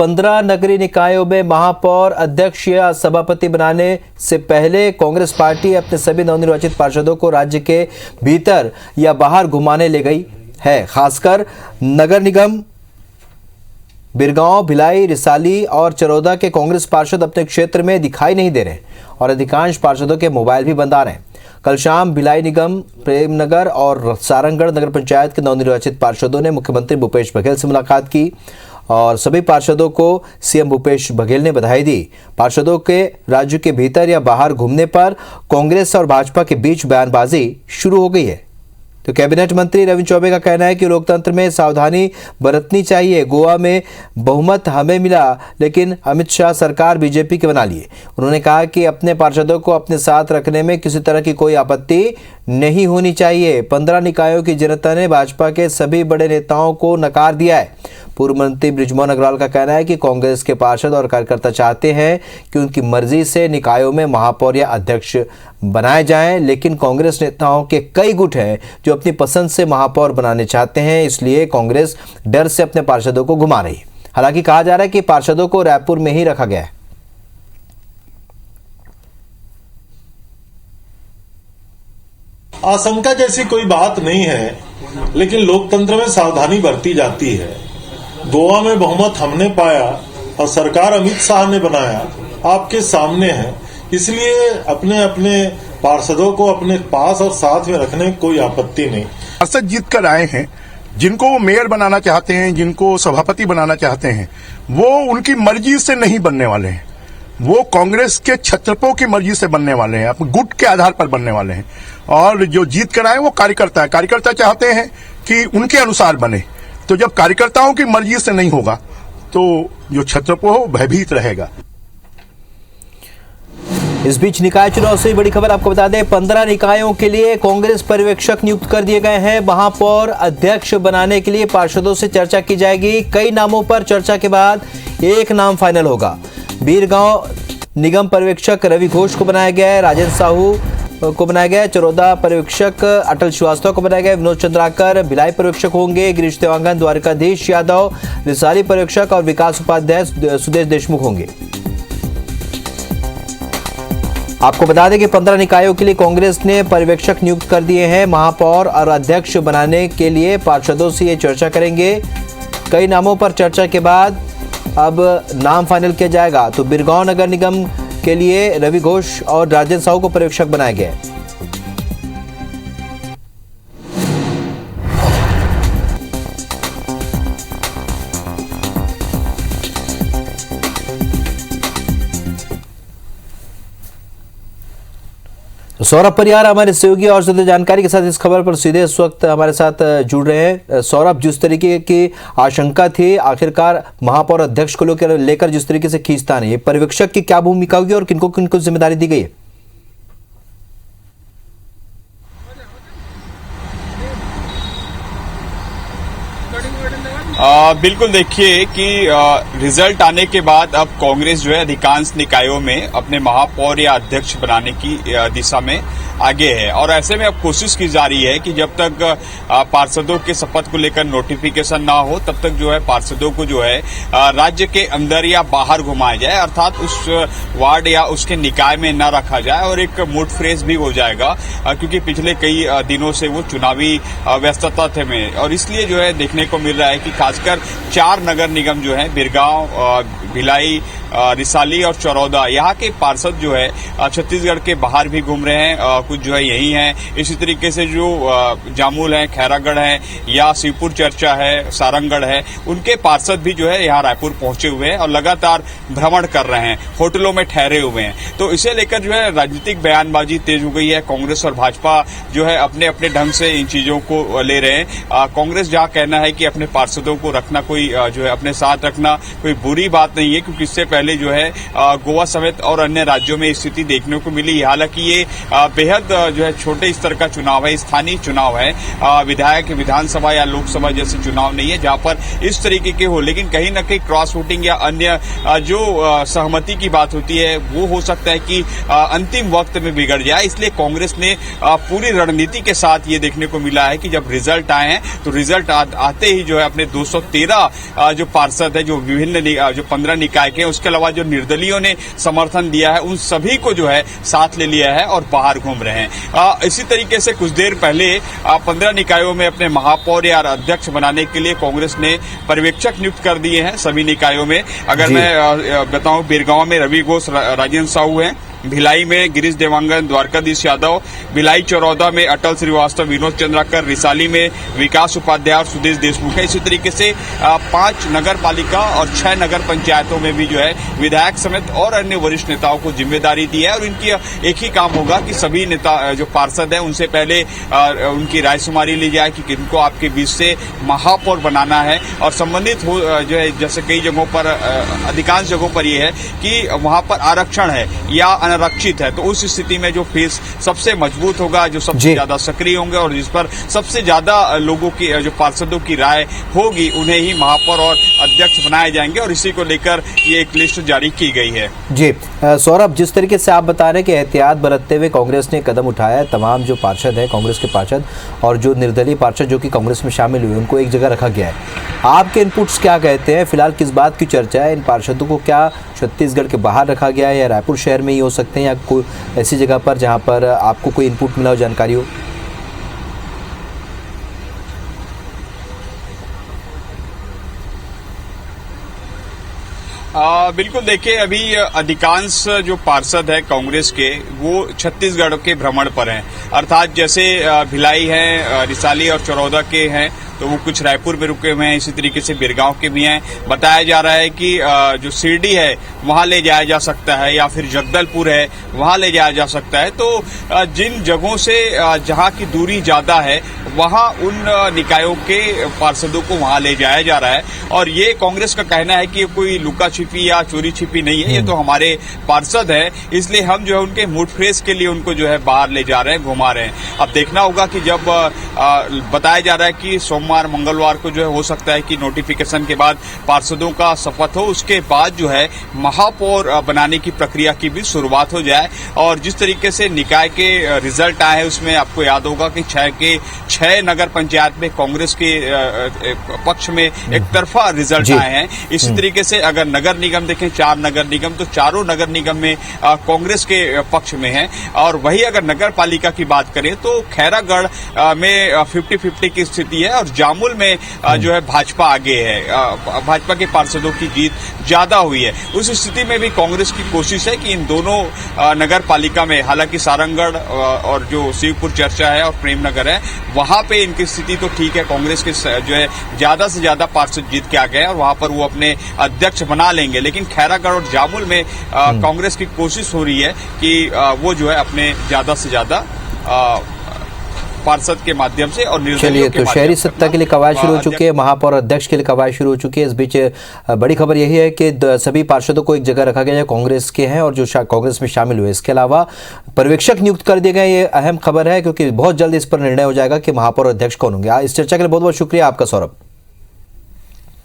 15 नगरीय निकायों में महापौर, अध्यक्ष या सभापति बनाने से पहले कांग्रेस पार्टी अपने सभी नवनिर्वाचित पार्षदों को राज्य के भीतर या बाहर घुमाने ले गई है। खासकर नगर निगम बिरगांव, भिलाई, रिसाली और चरौदा के कांग्रेस पार्षद अपने क्षेत्र में दिखाई नहीं दे रहे और अधिकांश पार्षदों के मोबाइल भी बंद आ रहे हैं। कल शाम भिलाई निगम, प्रेमनगर और सारंगगढ़ नगर पंचायत के नवनिर्वाचित पार्षदों ने मुख्यमंत्री भूपेश बघेल से मुलाकात की और सभी पार्षदों को सीएम भूपेश बघेल ने बधाई दी। पार्षदों के राज्य के भीतर या बाहर घूमने पर कांग्रेस और भाजपा के बीच बयानबाजी शुरू हो गई है। तो कैबिनेट मंत्री रविंद्र चौबे का कहना है कि लोकतंत्र में सावधानी बरतनी चाहिए। गोवा में बहुमत हमें मिला, लेकिन अमित शाह सरकार बीजेपी के बना लिए। उन्होंने कहा कि अपने पार्षदों को अपने साथ रखने में किसी तरह की कोई आपत्ति नहीं होनी चाहिए। 15 निकायों की जनता ने भाजपा के सभी बड़े नेताओं को नकार दिया है। पूर्व मंत्री बृजमोहन अग्रवाल का कहना है कि कांग्रेस के पार्षद और कार्यकर्ता चाहते हैं कि उनकी मर्जी से निकायों में महापौर या अध्यक्ष बनाए जाएं, लेकिन कांग्रेस नेताओं के कई गुट हैं जो अपनी पसंद से महापौर बनाने चाहते हैं, इसलिए कांग्रेस डर से अपने पार्षदों को घुमा रही है। हालांकि कहा जा रहा है कि पार्षदों को रायपुर में ही रखा गया है। आशंका जैसी कोई बात नहीं है, लेकिन लोकतंत्र में सावधानी बरती जाती है। गोवा में बहुमत हमने पाया और सरकार अमित शाह ने बनाया, आपके सामने है। इसलिए अपने अपने पार्षदों को अपने पास और साथ में रखने में कोई आपत्ति नहीं। पार्षद जीत कर आए हैं, जिनको वो मेयर बनाना चाहते हैं, जिनको सभापति बनाना चाहते हैं, वो उनकी मर्जी से नहीं बनने वाले हैं। वो कांग्रेस के छत्रपों की मर्जी से बनने वाले हैं, अपने गुट के आधार पर बनने वाले हैं। और जो जीत कर आए वो कार्यकर्ता है। कार्यकर्ता चाहते हैं कि उनके अनुसार बने। तो जब कार्यकर्ताओं की मर्जी से नहीं होगा तो जो छत्रपो हो भयभीत रहेगा। इस बीच निकाय चुनाव से बड़ी खबर आपको बता दें, 15 निकायों के लिए कांग्रेस पर्यवेक्षक नियुक्त कर दिए गए हैं। महापौर, अध्यक्ष बनाने के लिए पार्षदों से चर्चा की जाएगी। कई नामों पर चर्चा के बाद एक नाम फाइनल होगा। बीरगांव निगम पर्यवेक्षक रवि घोष को बनाया गया है, राजेंद्र साहू को बनाया गया है, चरौदा पर्यवेक्षक अटल श्रीवास्तव को बनाया गया है, विनोद चंद्राकर भिलाई पर्यवेक्षक होंगे, गिरीश देवांगन द्वारकाधीश यादव रिसाली पर्यवेक्षक और विकास उपाध्याय सुदेश देशमुख होंगे। आपको बता दें कि 15 निकायों के लिए कांग्रेस ने पर्यवेक्षक नियुक्त कर दिए हैं। महापौर और अध्यक्ष बनाने के लिए पार्षदों से ये चर्चा करेंगे। कई नामों पर चर्चा के बाद अब नाम फाइनल किया जाएगा। तो बिरगांव नगर निगम के लिए रवि घोष और राजेंद्र साहू को पर्यवेक्षक बनाया गया है। सौरभ परिहार हमारे सहयोगी और ज्यादा जानकारी के साथ इस खबर पर सीधे इस वक्त हमारे साथ जुड़ रहे हैं। सौरभ, जिस तरीके की आशंका थी, आखिरकार महापौर अध्यक्ष को लेकर जिस तरीके से खींचतान है, ये पर्यवेक्षक की क्या भूमिका होगी और किनको किनको जिम्मेदारी दी गई है? बिल्कुल, देखिए कि रिजल्ट आने के बाद अब कांग्रेस जो है अधिकांश निकायों में अपने महापौर या अध्यक्ष बनाने की दिशा में आगे है और ऐसे में अब कोशिश की जा रही है कि जब तक पार्षदों के शपथ को लेकर नोटिफिकेशन ना हो तब तक जो है पार्षदों को जो है राज्य के अंदर या बाहर घुमाया जाए, अर्थात उस वार्ड या उसके निकाय में न रखा जाए और एक मूड फ्रेश भी हो जाएगा, क्योंकि पिछले कई दिनों से वो चुनावी व्यस्तता थे में और इसलिए जो है देखने को मिल रहा है कि खासकर 4 नगर निगम जो है बिरगांव, भिलाई, रिसाली और चरौदा, यहाँ के पार्षद जो है छत्तीसगढ़ के बाहर भी घूम रहे हैं, कुछ जो है यही हैं। इसी तरीके से जो जामुल है, खैरागढ़ है या शिवपुर चर्चा है, सारंगगढ़ है, उनके पार्षद भी जो है यहाँ रायपुर पहुंचे हुए हैं और लगातार भ्रमण कर रहे हैं, होटलों में ठहरे हुए हैं। तो इसे लेकर जो है राजनीतिक बयानबाजी तेज हो गई है। कांग्रेस और भाजपा जो है अपने अपने ढंग से इन चीजों को ले रहे हैं। कांग्रेस जहाँ कहना है कि अपने पार्षदों को रखना कोई जो है अपने साथ रखना कोई बुरी बात नहीं है, क्योंकि इससे पहले जो है गोवा समेत और अन्य राज्यों में स्थिति देखने को मिली। हालांकि ये बेहद जो है छोटे स्तर का चुनाव है, स्थानीय चुनाव है, विधायक विधानसभा या लोकसभा जैसे चुनाव नहीं है जहां पर इस तरीके के हो, लेकिन कहीं न कहीं क्रॉस वोटिंग या अन्य जो सहमति की बात होती है वो हो सकता है कि अंतिम वक्त में बिगड़ जाए। इसलिए कांग्रेस ने पूरी रणनीति के साथ ये देखने को मिला है कि जब रिजल्ट आए हैं तो रिजल्ट आते ही जो है अपने 213 जो पार्षद है, जो विभिन्न जो 15 निकाय के, उसके अलावा जो निर्दलीयों ने समर्थन दिया है, उन सभी को जो है साथ ले लिया है और बाहर घूम रहे हैं। इसी तरीके से कुछ देर पहले 15 निकायों में अपने महापौर या अध्यक्ष बनाने के लिए कांग्रेस ने पर्यवेक्षक नियुक्त कर दिए हैं सभी निकायों में। अगर मैं बताऊं, बिरगांव में रवि घोष, राजेंद्र साहू हैं, भिलाई में गिरीश देवांगन, द्वारकाधीश यादव, भिलाई चौरौदा में अटल श्रीवास्तव, विनोद चंद्राकर, रिसाली में विकास उपाध्याय और सुदेश देशमुख है। इसी तरीके से 5 नगर पालिका और 6 नगर पंचायतों में भी जो है विधायक समेत और अन्य वरिष्ठ नेताओं को जिम्मेदारी दी है और इनकी एक ही काम होगा कि सभी नेता जो पार्षद हैं उनसे पहले उनकी रायशुमारी ली जाए कि किनको आपके बीच से महापौर बनाना है और संबंधित हो जो है, जैसे कई जगहों पर, अधिकांश जगहों पर यह है कि वहां पर आरक्षण है या अनारक्षित है, तो उस स्थिति में जो फेस सबसे मजबूत होगा, जो सबसे ज्यादा सक्रिय होंगे और जिस पर सबसे ज्यादा लोगों की, जो पार्षदों की राय होगी, उन्हें ही महापौर और अध्यक्ष बनाए जाएंगे और इसी को लेकर ये एक लिस्ट जारी की गई है। जी सौरभ, जिस तरीके से आप बता रहे हैं कि एहतियात बरतते हुए कांग्रेस ने कदम उठाया है, तमाम जो पार्षद है कांग्रेस के पार्षद और जो निर्दलीय पार्षद जो कि कांग्रेस में शामिल हुए, उनको एक जगह रखा गया है। आपके इनपुट्स क्या कहते हैं? फिलहाल किस बात की चर्चा है? इन पार्षदों को क्या छत्तीसगढ़ के बाहर रखा गया है या रायपुर शहर में ही हो सकते हैं या कोई ऐसी जगह पर जहां पर आपको कोई इनपुट मिला हो, जानकारी हो? बिल्कुल, देखिए, अभी अधिकांश जो पार्षद है कांग्रेस के वो छत्तीसगढ़ के भ्रमण पर हैं, अर्थात जैसे भिलाई है, रिसाली और चौरौदा के हैं तो वो कुछ रायपुर में रुके हुए हैं, इसी तरीके से बिरगांव के भी हैं। बताया जा रहा है कि जो शिरडी है वहां ले जाया जा सकता है या फिर जगदलपुर है वहां ले जाया जा सकता है। तो जिन जगहों से जहां की दूरी ज्यादा है वहां उन निकायों के पार्षदों को वहां ले जाया जा रहा है और ये कांग्रेस का कहना है कि ये कोई लुका छिपी या चोरी छिपी नहीं है, ये तो हमारे पार्षद है, इसलिए हम जो है उनके मूड फ्रेश के लिए उनको जो है बाहर ले जा रहे हैं, घुमा रहे हैं। अब देखना होगा कि जब बताया जा रहा है कि सोमवार मंगलवार को जो है हो सकता है कि नोटिफिकेशन के बाद पार्षदों का शपथ हो, उसके बाद जो है महापौर बनाने की प्रक्रिया की भी शुरुआत हो जाए। और जिस तरीके से निकाय के रिजल्ट आए हैं उसमें आपको याद होगा कि 6 नगर पंचायत में कांग्रेस के पक्ष में एक तरफा रिजल्ट आए हैं। इसी तरीके से अगर नगर निगम देखें, 4 नगर निगम, तो चारों नगर निगम में कांग्रेस के पक्ष में है। और वही अगर नगर पालिका की बात करें तो खैरागढ़ में 50-50 की स्थिति है और जामुल में जो है भाजपा आगे है, भाजपा के पार्षदों की जीत ज्यादा हुई है। उस स्थिति में भी कांग्रेस की कोशिश है कि इन दोनों नगर पालिका में, हालांकि सारंगढ़ और जो शिवपुर चर्चा है और प्रेमनगर है, वहां पे इनकी स्थिति तो ठीक है, कांग्रेस के जो है ज्यादा से ज्यादा पार्षद जीत के आ गए और वहां पर वो अपने अध्यक्ष बना लेंगे। लेकिन खैरागढ़ और जामुल में कांग्रेस की कोशिश हो रही है कि वो जो है अपने ज्यादा से ज्यादा पार्षद के माध्यम से और चलिए, तो शहरी सत्ता के लिए कवायद शुरू हो चुकी है, महापौर अध्यक्ष के लिए कवायद शुरू हो चुकी है। इस बीच बड़ी खबर यही है कि सभी पार्षदों को एक जगह रखा गया है, कांग्रेस के हैं और जो कांग्रेस में शामिल हुए। इसके अलावा पर्यवेक्षक नियुक्त कर दिए गए, ये अहम खबर है क्योंकि बहुत जल्द इस पर निर्णय हो जाएगा कि महापौर अध्यक्ष कौन होंगे। इस चर्चा के लिए बहुत बहुत शुक्रिया आपका सौरभ।